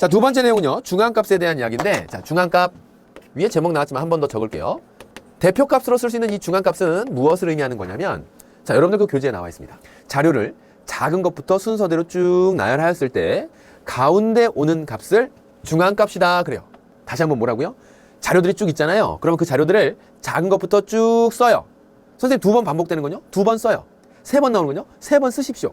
자, 두 번째 내용은요. 중앙값에 대한 이야기인데, 자, 중앙값 위에 제목 나왔지만 한 번 더 적을게요. 대표값으로 쓸 수 있는 이 중앙값은 무엇을 의미하는 거냐면, 자, 여러분들 그 교재에 나와 있습니다. 자료를 작은 것부터 순서대로 쭉 나열하였을 때 가운데 오는 값을 중앙값이다 그래요. 다시 한번 뭐라고요? 자료들이 쭉 있잖아요. 그러면 그 자료들을 작은 것부터 쭉 써요. 선생님 두 번 반복되는 건요? 두 번 써요. 세 번 나오는 건요? 세 번 쓰십시오.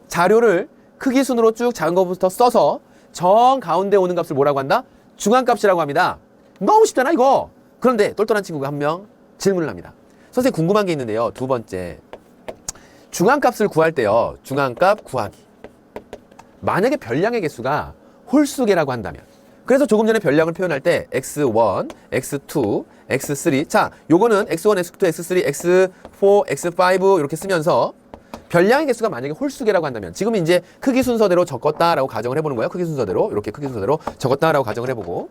자료를 크기 순으로 쭉 작은 것부터 써서 정 가운데 오는 값을 뭐라고 한다? 중앙값이라고 합니다. 너무 쉽잖아 이거. 그런데 똘똘한 친구가 한 명 질문을 합니다. 선생님 궁금한 게 있는데요. 두 번째, 중앙값을 구할 때요. 중앙값 구하기. 만약에 별량의 개수가 홀수계라고 한다면, 그래서 조금 전에 별량을 표현할 때 x1, x2, x3, 자, 요거는 x1, x2, x3, x4, x5 이렇게 쓰면서 별량의 개수가 만약에 홀수계라고 한다면, 지금 이제 크기 순서대로 적었다라고 가정을 해보는 거예요. 크기 순서대로 이렇게 크기 순서대로 적었다라고 가정을 해보고,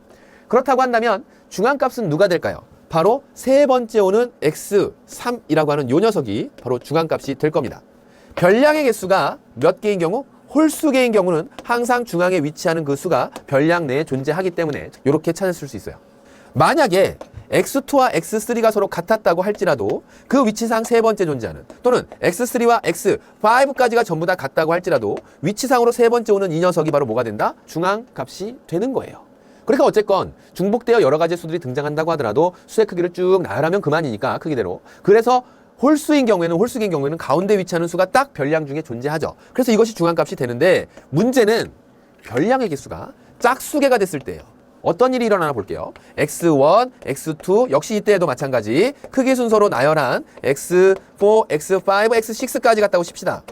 그렇다고 한다면 중앙값은 누가 될까요? 바로 세 번째 오는 x3이라고 하는 요 녀석이 바로 중앙값이 될 겁니다. 별량의 개수가 몇 개인 경우? 홀수계인 경우는 항상 중앙에 위치하는 그 수가 별량 내에 존재하기 때문에 이렇게 찾았을 수 있어요. 만약에 x2와 x3가 서로 같았다고 할지라도 그 위치상 세 번째 존재하는, 또는 x3와 x5까지가 전부 다 같다고 할지라도 위치상으로 세 번째 오는 이 녀석이 바로 뭐가 된다? 중앙값이 되는 거예요. 그러니까 어쨌건 중복되어 여러 가지 수들이 등장한다고 하더라도 수의 크기를 쭉 나열하면 그만이니까 크기대로. 그래서 홀수인 경우에는 가운데 위치하는 수가 딱 별량 중에 존재하죠. 그래서 이것이 중앙값이 되는데, 문제는 별량의 개수가 짝수계가 됐을 때예요. 어떤 일이 일어나나 볼게요. x1, x2 역시 이때에도 마찬가지 크기 순서로 나열한 x4, x5, x6까지 갔다고 칩시다.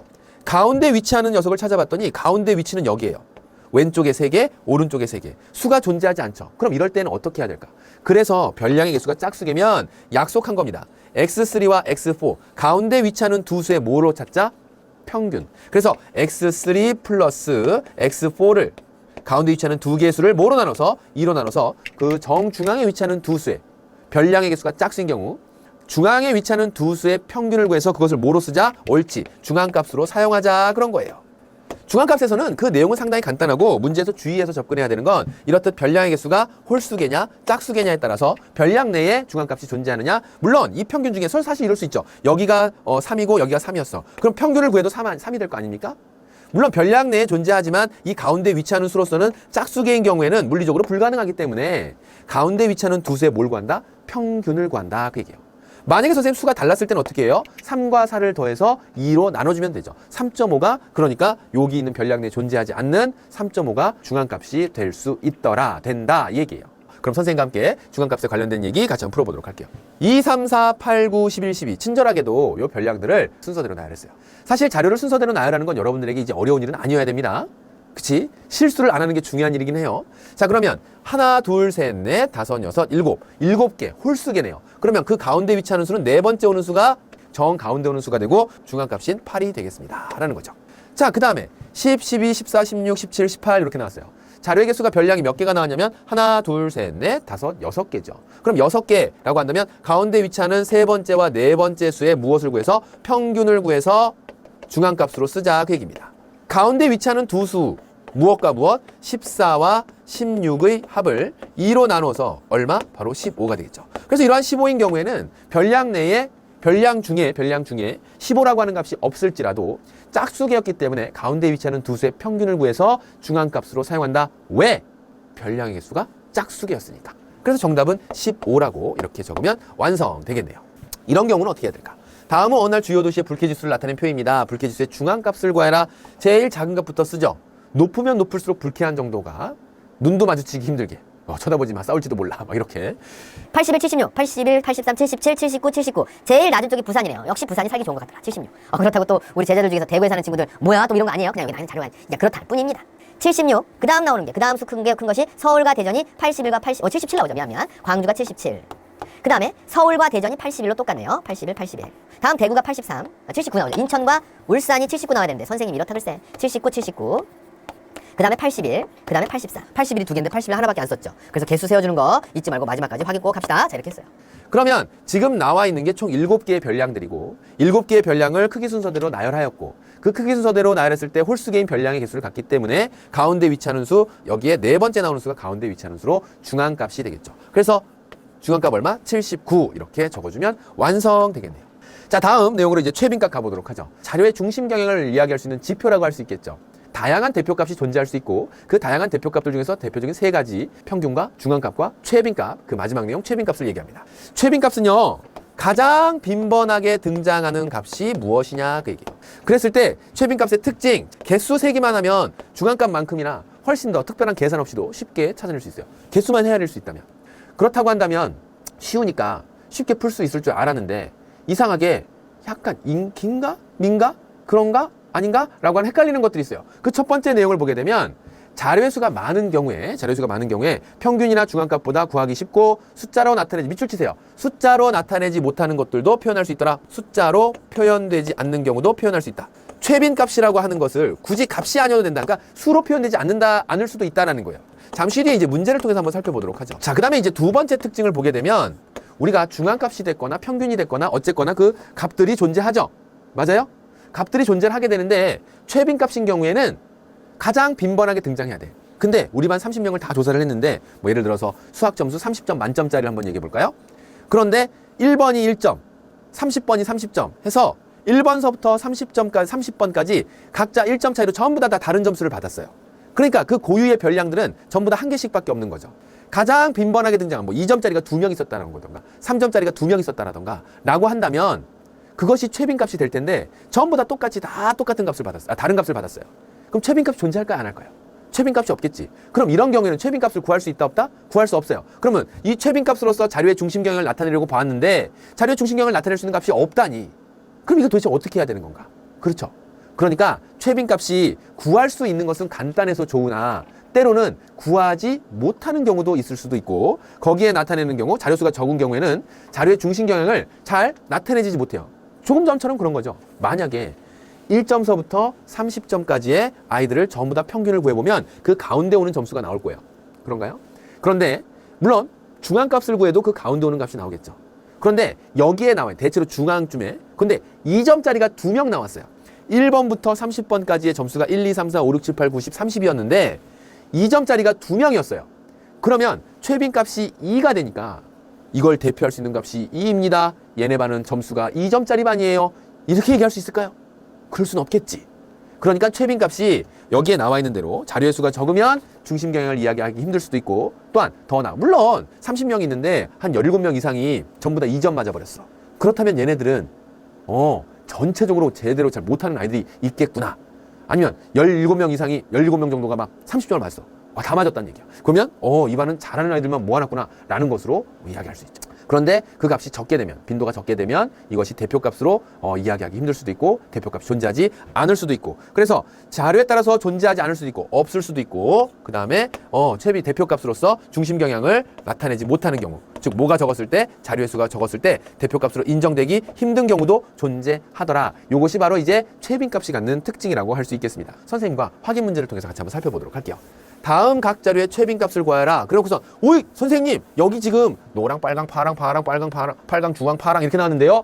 가운데 위치하는 녀석을 찾아봤더니 가운데 위치는 여기예요. 왼쪽에 3개, 오른쪽에 3개. 수가 존재하지 않죠. 그럼 이럴 때는 어떻게 해야 될까? 그래서 별량의 개수가 짝수계면 약속한 겁니다. x3와 x4 가운데 위치하는 두 수의 뭐로 찾자? 평균. 그래서 x3 플러스 x4를 가운데 위치하는 두 개의 수를 뭐로 나눠서? 2로 나눠서 그 정중앙에 위치하는 두 수의 별량의 개수가 짝수인 경우 중앙에 위치하는 두 수의 평균을 구해서 그것을 뭐로 쓰자? 옳지. 중앙값으로 사용하자. 그런 거예요. 중앙값에서는 그 내용은 상당히 간단하고, 문제에서 주의해서 접근해야 되는 건 이렇듯 별량의 개수가 홀수계냐 짝수계냐에 따라서 별량 내에 중앙값이 존재하느냐. 물론 이 평균 중에서 사실 이럴 수 있죠. 여기가 3이고 여기가 3이었어. 그럼 평균을 구해도 3이 될 거 아닙니까? 물론 별량 내에 존재하지만 이 가운데 위치하는 수로서는 짝수계인 경우에는 물리적으로 불가능하기 때문에 가운데 위치하는 두 수의 뭘 구한다? 평균을 구한다. 그 얘기예요. 만약에 선생님 수가 달랐을 때는 어떻게 해요? 3과 4를 더해서 2로 나눠주면 되죠. 3.5가 그러니까 여기 있는 별량 내에 존재하지 않는 3.5가 중앙값이 될 수 있더라. 된다. 이 얘기예요. 그럼 선생님과 함께 중앙값에 관련된 얘기 같이 한번 풀어보도록 할게요. 2, 3, 4, 8, 9, 11, 12 친절하게도 이 별량들을 순서대로 나열했어요. 사실 자료를 순서대로 나열하는 건 여러분들에게 이제 어려운 일은 아니어야 됩니다. 그치? 실수를 안 하는 게 중요한 일이긴 해요. 자, 그러면 하나, 둘, 셋, 넷, 다섯, 여섯, 일곱 개 홀수계네요. 그러면 그 가운데 위치하는 수는 네 번째 오는 수가 정 가운데 오는 수가 되고 중앙값인 8이 되겠습니다. 라는 거죠. 자, 그 다음에 10, 12, 14, 16, 17, 18 이렇게 나왔어요. 자료의 개수가 별량이 몇 개가 나왔냐면 하나, 둘, 셋, 넷, 다섯, 여섯 개죠. 그럼 6개라고 한다면 가운데 위치하는 세 번째와 네 번째 수의 무엇을 구해서? 평균을 구해서 중앙값으로 쓰자. 그 얘기입니다. 가운데 위치하는 두 수, 무엇과 무엇? 14와 16의 합을 2로 나눠서 얼마? 바로 15가 되겠죠. 그래서 이러한 15인 경우에는 별량 내에 별량 중에 15라고 하는 값이 없을지라도 짝수계였기 때문에 가운데 위치하는 두 수의 평균을 구해서 중앙값으로 사용한다. 왜? 별량의 개수가 짝수계였으니까. 그래서 정답은 15라고 이렇게 적으면 완성되겠네요. 이런 경우는 어떻게 해야 될까? 다음은 어느 날 주요 도시의 불쾌지수를 나타낸 표입니다. 불쾌지수의 중앙값을 구해라. 제일 작은 값부터 쓰죠. 높으면 높을수록 불쾌한 정도가 눈도 마주치기 힘들게. 쳐다보지 마, 싸울지도 몰라. 막 이렇게. 81, 76, 81, 83, 77, 79, 79. 제일 낮은 쪽이 부산이네요. 역시 부산이 살기 좋은 것 같더라. 76. 그렇다고 또 우리 제자들 중에서 대구에 사는 친구들 뭐야? 또 이런 거 아니에요? 그냥 여기 나는 자료가 그냥 그렇다 뿐입니다. 76. 그 다음 나오는 게, 그 다음 수 큰 것이 서울과 대전이 81과 77 나오죠. 미안. 광주가 77. 그 다음에 서울과 대전이 81로 똑같네요. 81, 81. 다음 대구가 83, 79 나오죠. 인천과 울산이 79 나와야 되는데 선생님이 이렇다 글쎄. 79, 79. 그 그 다음에 81, 그 다음에 84. 81이 두 개인데 81 하나밖에 안 썼죠. 그래서 개수 세워주는 거 잊지 말고 마지막까지 확인 꼭 합시다. 자, 이렇게 했어요. 그러면 지금 나와 있는 게 총 7개의 별량들이고 7개의 별량을 크기 순서대로 나열하였고 그 크기 순서대로 나열했을 때 홀수 개인 별량의 개수를 갖기 때문에 가운데 위치하는 수, 여기에 네 번째 나오는 수가 가운데 위치하는 수로 중앙값이 되겠죠. 그래서 중앙값 얼마? 79 이렇게 적어주면 완성되겠네요. 자, 다음 내용으로 이제 최빈값 가보도록 하죠. 자료의 중심 경향을 이야기할 수 있는 지표라고 할 수 있겠죠. 다양한 대표값이 존재할 수 있고 그 다양한 대표값들 중에서 대표적인 세 가지 평균과 중앙값과 최빈값, 그 마지막 내용 최빈값을 얘기합니다. 최빈값은요, 가장 빈번하게 등장하는 값이 무엇이냐 그 얘기예요. 그랬을 때 최빈값의 특징, 개수 세기만 하면 중앙값만큼이나 훨씬 더 특별한 계산 없이도 쉽게 찾아낼 수 있어요. 개수만 헤아릴 수 있다면. 그렇다고 한다면 쉬우니까 쉽게 풀 수 있을 줄 알았는데 이상하게 약간 긴가? 민가? 그런가? 아닌가? 라고 하는 헷갈리는 것들이 있어요. 그 첫 번째 내용을 보게 되면 자료의 수가 많은 경우에 평균이나 중앙값보다 구하기 쉽고 숫자로 나타내지, 밑줄 치세요. 숫자로 나타내지 못하는 것들도 표현할 수 있더라. 숫자로 표현되지 않는 경우도 표현할 수 있다. 최빈값이라고 하는 것을 굳이 값이 아니어도 된다. 그러니까 수로 표현되지 않을 수도 있다라는 거예요. 잠시 뒤에 이제 문제를 통해서 한번 살펴보도록 하죠. 자, 그 다음에 이제 두 번째 특징을 보게 되면 우리가 중앙값이 됐거나 평균이 됐거나 어쨌거나 그 값들이 존재하죠. 맞아요? 값들이 존재를 하게 되는데 최빈값인 경우에는 가장 빈번하게 등장해야 돼. 근데 우리 반 30명을 다 조사를 했는데 뭐 예를 들어서 수학 점수 30점 만점짜리를 한번 얘기해 볼까요? 그런데 1번이 1점, 30번이 30점 해서 1번서부터 30번까지 각자 1점 차이로 전부 다 다른 점수를 받았어요. 그러니까 그 고유의 별량들은 전부 다 한 개씩밖에 없는 거죠. 가장 빈번하게 등장한 뭐 2점짜리가 2명 있었다는 거던가 3점짜리가 2명 있었다라던가 라고 한다면 그것이 최빈값이 될 텐데 전부 다 똑같은 값을 받았어요. 다른 값을 받았어요. 그럼 최빈값이 존재할까요? 안 할까요? 최빈값이 없겠지. 그럼 이런 경우에는 최빈값을 구할 수 있다 없다? 구할 수 없어요. 그러면 이 최빈값으로서 자료의 중심 경향을 나타내려고 봤는데 자료의 중심 경향을 나타낼 수 있는 값이 없다니. 그럼 이거 도대체 어떻게 해야 되는 건가? 그렇죠. 그러니까 최빈값이 구할 수 있는 것은 간단해서 좋으나 때로는 구하지 못하는 경우도 있을 수도 있고 거기에 나타내는 경우, 자료수가 적은 경우에는 자료의 중심 경향을 잘 나타내지 못해요. 조금 전처럼 그런 거죠. 만약에 1점서부터 30점까지의 아이들을 전부 다 평균을 구해보면 그 가운데 오는 점수가 나올 거예요. 그런가요? 그런데 물론 중앙값을 구해도 그 가운데 오는 값이 나오겠죠. 그런데 여기에 나와요. 대체로 중앙쯤에. 근데 2점짜리가 2명 나왔어요. 1번부터 30번까지의 점수가 1, 2, 3, 4, 5, 6, 7, 8, 9, 10, 30이었는데 2점짜리가 2명이었어요. 그러면 최빈값이 2가 되니까 이걸 대표할 수 있는 값이 2입니다. 얘네 반은 점수가 2점짜리 반이에요. 이렇게 얘기할 수 있을까요? 그럴 수는 없겠지. 그러니까 최빈값이 여기에 나와 있는 대로 자료의 수가 적으면 중심 경향을 이야기하기 힘들 수도 있고 또한 더 나아. 물론 30명이 있는데 한 17명 이상이 전부 다 2점 맞아버렸어. 그렇다면 얘네들은 전체적으로 제대로 잘 못하는 아이들이 있겠구나. 아니면 17명 정도가 막 30점을 맞았어. 다 맞았다는 얘기야. 그러면 이 반은 잘하는 아이들만 모아놨구나 라는 것으로 이야기할 수 있죠. 그런데 그 값이 적게 되면, 빈도가 적게 되면 이것이 대표값으로 이야기하기 힘들 수도 있고 대표값이 존재하지 않을 수도 있고 그래서 자료에 따라서 존재하지 않을 수도 있고 없을 수도 있고 그 다음에 최빈 대표값으로서 중심 경향을 나타내지 못하는 경우 즉 뭐가 적었을 때 자료의 수가 적었을 때 대표값으로 인정되기 힘든 경우도 존재하더라. 이것이 바로 이제 최빈값이 갖는 특징이라고 할 수 있겠습니다. 선생님과 확인 문제를 통해서 같이 한번 살펴보도록 할게요. 다음 각 자료의 최빈값을 구하라. 그러고서 오이 선생님 여기 지금 노랑 빨강 파랑 빨강 주황 파랑 이렇게 나왔는데요.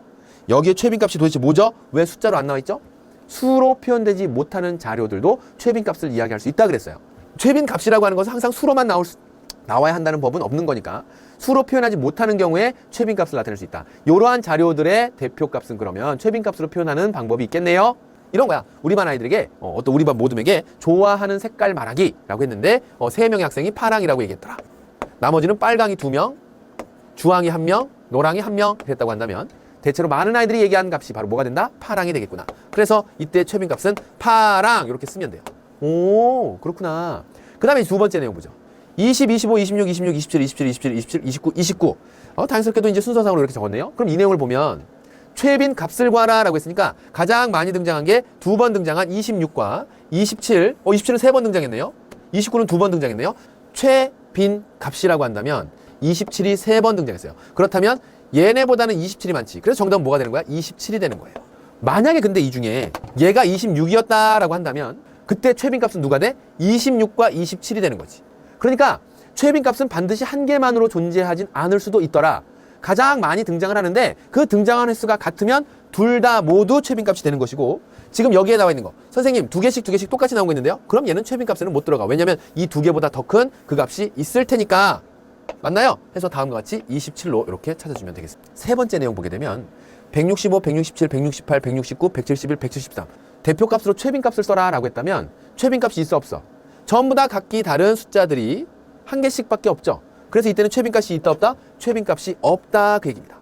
여기에 최빈값이 도대체 뭐죠? 왜 숫자로 안 나와 있죠? 수로 표현되지 못하는 자료들도 최빈값을 이야기할 수 있다 그랬어요. 최빈값이라고 하는 것은 항상 수로만 나와야 한다는 법은 없는 거니까 수로 표현하지 못하는 경우에 최빈값을 나타낼 수 있다. 이러한 자료들의 대표값은 그러면 최빈값으로 표현하는 방법이 있겠네요. 이런 거야. 우리 반 아이들에게 어떤 우리 반 모둠에게 좋아하는 색깔 말하기라고 했는데 3명의 학생이 파랑이라고 얘기했더라. 나머지는 빨강이 2명, 주황이 1명, 노랑이 1명 그랬다고 한다면 대체로 많은 아이들이 얘기하는 값이 바로 뭐가 된다? 파랑이 되겠구나. 그래서 이때 최빈값은 파랑 이렇게 쓰면 돼요. 오 그렇구나. 그 다음에 두 번째 내용 보죠. 20, 25, 26, 26, 27, 27, 27, 27, 29, 29 다행스럽게도 이제 순서상으로 이렇게 적었네요. 그럼 이 내용을 보면 최빈 값을 구하라 라고 했으니까 가장 많이 등장한 게 2번 등장한 26과 27, 27은 3번 등장했네요. 29는 2번 등장했네요. 최빈 값이라고 한다면 27이 3번 등장했어요. 그렇다면 얘네보다는 27이 많지. 그래서 정답은 뭐가 되는 거야? 27이 되는 거예요. 만약에 근데 이 중에 얘가 26이었다라고 한다면 그때 최빈값은 누가 돼? 26과 27이 되는 거지. 그러니까 최빈값은 반드시 한 개만으로 존재하진 않을 수도 있더라. 가장 많이 등장을 하는데 그 등장하는 횟수가 같으면 둘 다 모두 최빈값이 되는 것이고, 지금 여기에 나와 있는 거 선생님 두 개씩 똑같이 나온 거 있는데요. 그럼 얘는 최빈값에는 못 들어가. 왜냐면 이 두 개보다 더 큰 그 값이 있을 테니까. 맞나요? 해서 다음과 같이 27로 이렇게 찾아주면 되겠습니다. 세 번째 내용 보게 되면 165, 167, 168, 169, 171, 173 대표값으로 최빈값을 써라 라고 했다면 최빈값이 있어 없어? 전부 다 각기 다른 숫자들이 한 개씩밖에 없죠. 그래서 이때는 최빈값이 있다 없다? 최빈값이 없다 그 얘기입니다.